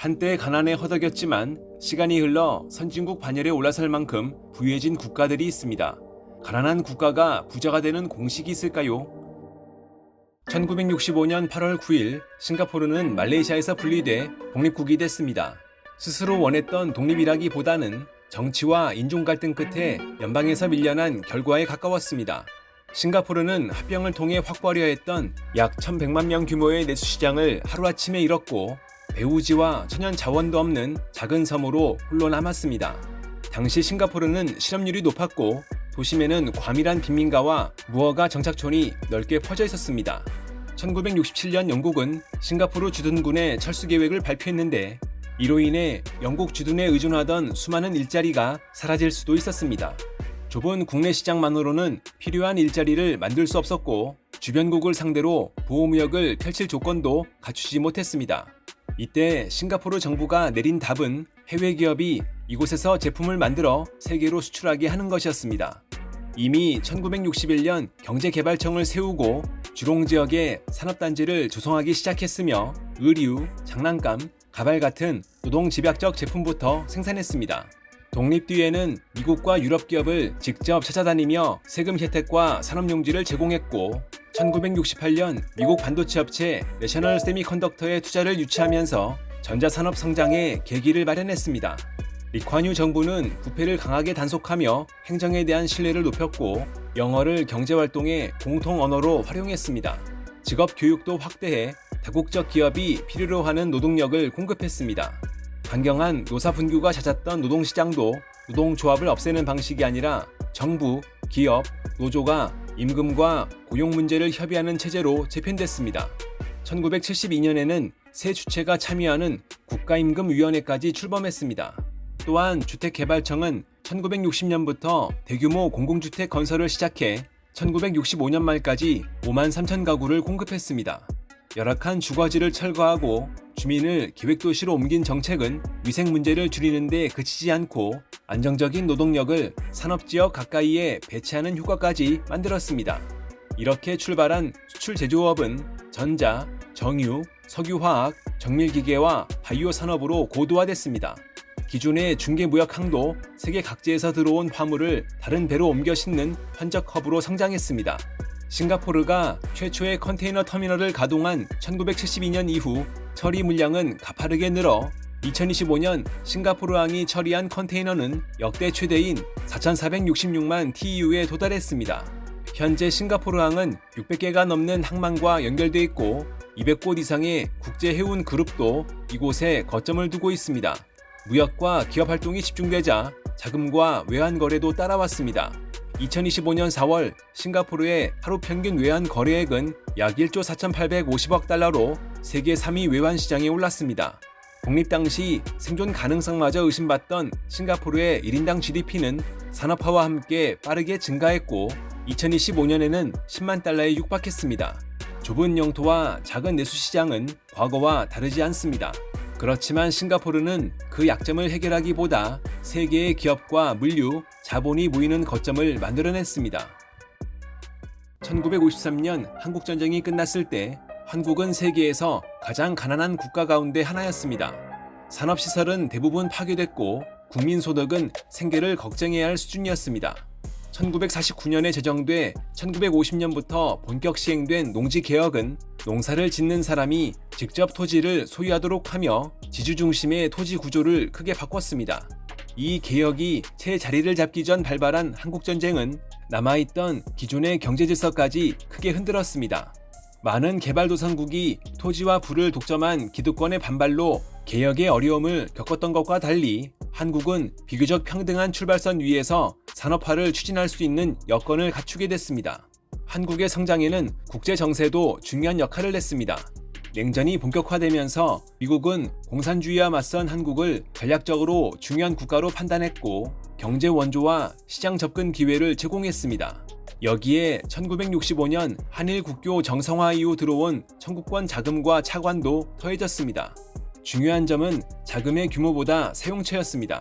한때 가난에 허덕였지만 시간이 흘러 선진국 반열에 올라설 만큼 부유해진 국가들이 있습니다. 가난한 국가가 부자가 되는 공식이 있을까요? 1965년 8월 9일 싱가포르는 말레이시아에서 분리돼 독립국이 됐습니다. 스스로 원했던 독립이라기보다는 정치와 인종 갈등 끝에 연방에서 밀려난 결과에 가까웠습니다. 싱가포르는 합병을 통해 확보하려 했던 약 1,100만 명 규모의 내수 시장을 하루아침에 잃었고 배후지와 천연 자원도 없는 작은 섬으로 홀로 남았습니다. 당시 싱가포르는 실업률이 높았고 도심에는 과밀한 빈민가와 무허가 정착촌이 넓게 퍼져 있었습니다. 1967년 영국은 싱가포르 주둔군의 철수 계획을 발표했는데 이로 인해 영국 주둔에 의존하던 수많은 일자리가 사라질 수도 있었습니다. 좁은 국내 시장만으로는 필요한 일자리를 만들 수 없었고 주변국을 상대로 보호무역을 펼칠 조건도 갖추지 못했습니다. 이때 싱가포르 정부가 내린 답은 해외 기업이 이곳에서 제품을 만들어 세계로 수출하게 하는 것이었습니다. 이미 1961년 경제개발청을 세우고 주롱 지역에 산업단지를 조성하기 시작했으며 의류, 장난감, 가발 같은 노동 집약적 제품부터 생산했습니다. 독립 뒤에는 미국과 유럽 기업을 직접 찾아다니며 세금 혜택과 산업용지를 제공했고 1968년 미국 반도체 업체 내셔널 세미컨덕터에 투자를 유치하면서 전자산업 성장의 계기를 마련했습니다. 리콴유 정부는 부패를 강하게 단속하며 행정에 대한 신뢰를 높였고 영어를 경제활동의 공통 언어로 활용했습니다. 직업 교육도 확대해 다국적 기업이 필요로 하는 노동력을 공급했습니다. 강경한 노사 분규가 잦았던 노동시장도 노동조합을 없애는 방식이 아니라 정부, 기업, 노조가 임금과 고용 문제를 협의하는 체제로 재편됐습니다. 1972년에는 새 주체가 참여하는 국가임금위원회까지 출범했습니다. 또한 주택개발청은 1960년부터 대규모 공공주택 건설을 시작해 1965년 말까지 5만 3천 가구를 공급했습니다. 열악한 주거지를 철거하고 주민을 계획도시로 옮긴 정책은 위생 문제를 줄이는 데 그치지 않고 안정적인 노동력을 산업지역 가까이에 배치하는 효과까지 만들었습니다. 이렇게 출발한 수출 제조업은 전자, 정유, 석유화학, 정밀기계와 바이오 산업으로 고도화됐습니다. 기존의 중개무역항도 세계 각지에서 들어온 화물을 다른 배로 옮겨 싣는 환적 허브로 성장했습니다. 싱가포르가 최초의 컨테이너 터미널을 가동한 1972년 이후 처리 물량은 가파르게 늘어 2025년 싱가포르항이 처리한 컨테이너는 역대 최대인 4,466만 TEU에 도달했습니다. 현재 싱가포르항은 600개가 넘는 항만과 연결돼 있고 200곳 이상의 국제 해운 그룹도 이곳에 거점을 두고 있습니다. 무역과 기업 활동이 집중되자 자금과 외환 거래도 따라왔습니다. 2025년 4월 싱가포르의 하루 평균 외환 거래액은 약 1조 4,850억 달러로 세계 3위 외환 시장에 올랐습니다. 독립 당시 생존 가능성마저 의심받던 싱가포르의 1인당 GDP는 산업화와 함께 빠르게 증가했고 2025년에는 10만 달러에 육박했습니다. 좁은 영토와 작은 내수 시장은 과거와 다르지 않습니다. 그렇지만 싱가포르는 그 약점을 해결하기보다 세계의 기업과 물류, 자본이 모이는 거점을 만들어냈습니다. 1953년 한국전쟁이 끝났을 때 한국은 세계에서 가장 가난한 국가 가운데 하나였습니다. 산업시설은 대부분 파괴됐고 국민소득은 생계를 걱정해야 할 수준이었습니다. 1949년에 제정돼 1950년부터 본격 시행된 농지개혁은 농사를 짓는 사람이 직접 토지를 소유하도록 하며 지주 중심의 토지 구조를 크게 바꿨습니다. 이 개혁이 채 자리를 잡기 전 발발한 한국전쟁은 남아있던 기존의 경제질서까지 크게 흔들었습니다. 많은 개발도상국이 토지와 부를 독점한 기득권의 반발로 개혁의 어려움을 겪었던 것과 달리 한국은 비교적 평등한 출발선 위에서 산업화를 추진할 수 있는 여건을 갖추게 됐습니다. 한국의 성장에는 국제 정세도 중요한 역할을 했습니다. 냉전이 본격화되면서 미국은 공산주의와 맞선 한국을 전략적으로 중요한 국가로 판단했고 경제 원조와 시장 접근 기회를 제공했습니다. 여기에 1965년 한일 국교 정상화 이후 들어온 청구권 자금과 차관도 더해졌습니다. 중요한 점은 자금의 규모보다 사용처였습니다.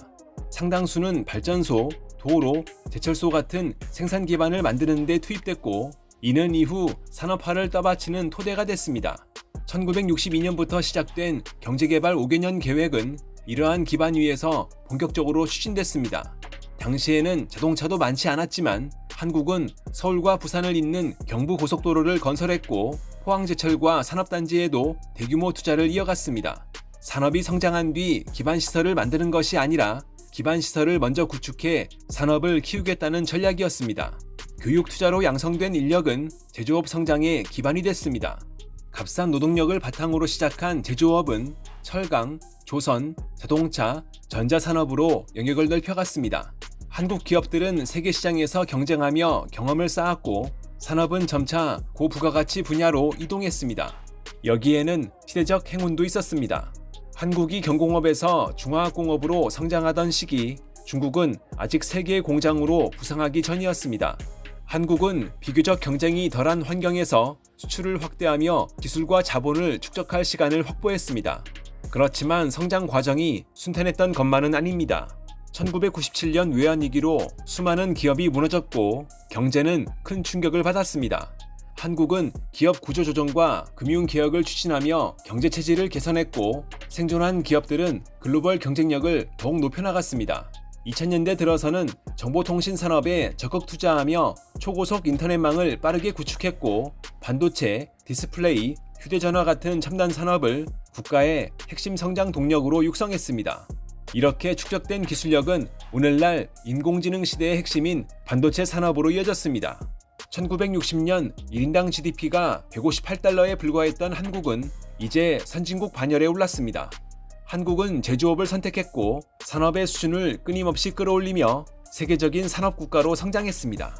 상당수는 발전소, 도로, 제철소 같은 생산 기반을 만드는 데 투입됐고 이는 이후 산업화를 떠받치는 토대가 됐습니다. 1962년부터 시작된 경제개발 5개년 계획은 이러한 기반 위에서 본격적으로 추진됐습니다. 당시에는 자동차도 많지 않았지만 한국은 서울과 부산을 잇는 경부고속도로를 건설했고 포항제철과 산업단지에도 대규모 투자를 이어갔습니다. 산업이 성장한 뒤 기반시설을 만드는 것이 아니라 기반시설을 먼저 구축해 산업을 키우겠다는 전략이었습니다. 교육 투자로 양성된 인력은 제조업 성장의 기반이 됐습니다. 값싼 노동력을 바탕으로 시작한 제조업은 철강, 조선, 자동차, 전자산업으로 영역을 넓혀갔습니다. 한국 기업들은 세계 시장에서 경쟁하며 경험을 쌓았고 산업은 점차 고부가가치 분야로 이동했습니다. 여기에는 시대적 행운도 있었습니다. 한국이 경공업에서 중화학공업으로 성장하던 시기, 중국은 아직 세계의 공장으로 부상하기 전이었습니다. 한국은 비교적 경쟁이 덜한 환경에서 수출을 확대하며 기술과 자본을 축적할 시간을 확보했습니다. 그렇지만 성장 과정이 순탄했던 것만은 아닙니다. 1997년 외환위기로 수많은 기업이 무너졌고 경제는 큰 충격을 받았습니다. 한국은 기업 구조조정과 금융개혁을 추진하며 경제체질을 개선했고 생존한 기업들은 글로벌 경쟁력을 더욱 높여나갔습니다. 2000년대 들어서는 정보통신 산업에 적극 투자하며 초고속 인터넷망을 빠르게 구축했고 반도체, 디스플레이, 휴대전화 같은 첨단 산업을 국가의 핵심 성장 동력으로 육성했습니다. 이렇게 축적된 기술력은 오늘날 인공지능 시대의 핵심인 반도체 산업으로 이어졌습니다. 1960년 1인당 GDP가 158달러에 불과했던 한국은 이제 선진국 반열에 올랐습니다. 한국은 제조업을 선택했고 산업의 수준을 끊임없이 끌어올리며 세계적인 산업국가로 성장했습니다.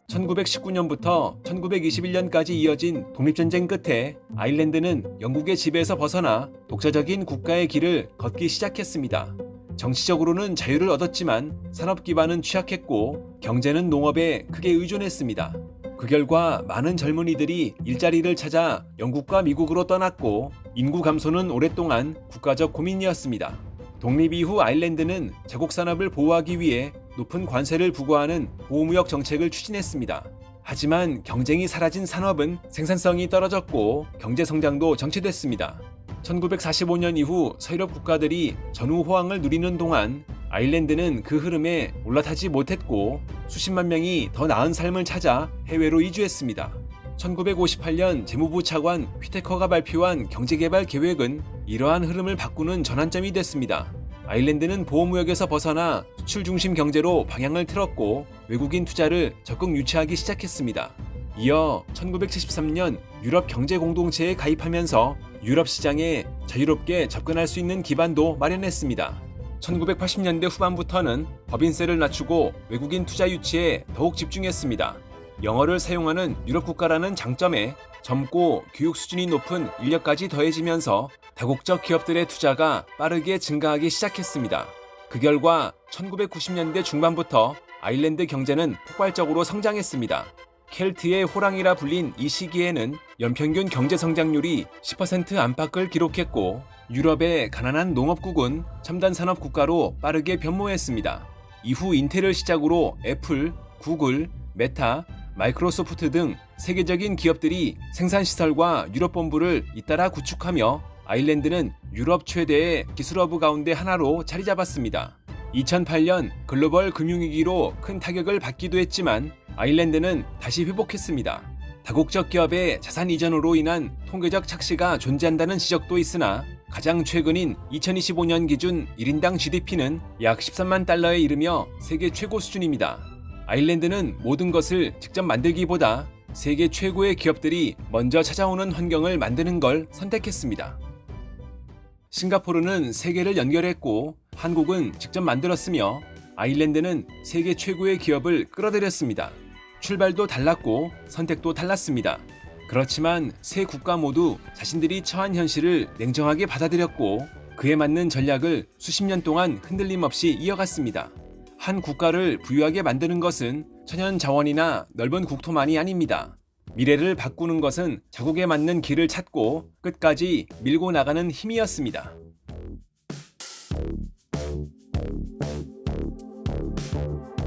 1919년부터 1921년까지 이어진 독립전쟁 끝에 아일랜드는 영국의 지배에서 벗어나 독자적인 국가의 길을 걷기 시작했습니다. 정치적으로는 자유를 얻었지만 산업 기반은 취약했고 경제는 농업에 크게 의존했습니다. 그 결과 많은 젊은이들이 일자리를 찾아 영국과 미국으로 떠났고 인구 감소는 오랫동안 국가적 고민이었습니다. 독립 이후 아일랜드는 자국 산업을 보호하기 위해 높은 관세를 부과하는 보호무역 정책을 추진했습니다. 하지만 경쟁이 사라진 산업은 생산성이 떨어졌고 경제 성장도 정체됐습니다. 1945년 이후 서유럽 국가들이 전후 호황을 누리는 동안 아일랜드는 그 흐름에 올라타지 못했고 수십만 명이 더 나은 삶을 찾아 해외로 이주했습니다. 1958년 재무부 차관 휘테커가 발표한 경제개발 계획은 이러한 흐름을 바꾸는 전환점이 됐습니다. 아일랜드는 보호무역에서 벗어나 수출 중심 경제로 방향을 틀었고 외국인 투자를 적극 유치하기 시작했습니다. 이어 1973년 유럽 경제공동체에 가입하면서 유럽 시장에 자유롭게 접근할 수 있는 기반도 마련했습니다. 1980년대 후반부터는 법인세를 낮추고 외국인 투자 유치에 더욱 집중했습니다. 영어를 사용하는 유럽 국가라는 장점에 젊고 교육 수준이 높은 인력까지 더해지면서 다국적 기업들의 투자가 빠르게 증가하기 시작했습니다. 그 결과 1990년대 중반부터 아일랜드 경제는 폭발적으로 성장했습니다. 켈트의 호랑이라 불린 이 시기에는 연평균 경제 성장률이 10% 안팎을 기록했고 유럽의 가난한 농업국은 첨단 산업 국가로 빠르게 변모했습니다. 이후 인텔을 시작으로 애플, 구글, 메타, 마이크로소프트 등 세계적인 기업들이 생산시설과 유럽본부를 잇따라 구축하며 아일랜드는 유럽 최대의 기술허브 가운데 하나로 자리 잡았습니다. 2008년 글로벌 금융위기로 큰 타격을 받기도 했지만 아일랜드는 다시 회복했습니다. 다국적 기업의 자산 이전으로 인한 통계적 착시가 존재한다는 지적도 있으나 가장 최근인 2025년 기준 1인당 GDP는 약 13만 달러에 이르며 세계 최고 수준입니다. 아일랜드는 모든 것을 직접 만들기보다 세계 최고의 기업들이 먼저 찾아오는 환경을 만드는 걸 선택했습니다. 싱가포르는 세계를 연결했고 한국은 직접 만들었으며 아일랜드는 세계 최고의 기업을 끌어들였습니다. 출발도 달랐고 선택도 달랐습니다. 그렇지만 세 국가 모두 자신들이 처한 현실을 냉정하게 받아들였고 그에 맞는 전략을 수십 년 동안 흔들림 없이 이어갔습니다. 한 국가를 부유하게 만드는 것은 천연 자원이나 넓은 국토만이 아닙니다. 미래를 바꾸는 것은 자국에 맞는 길을 찾고 끝까지 밀고 나가는 힘이었습니다.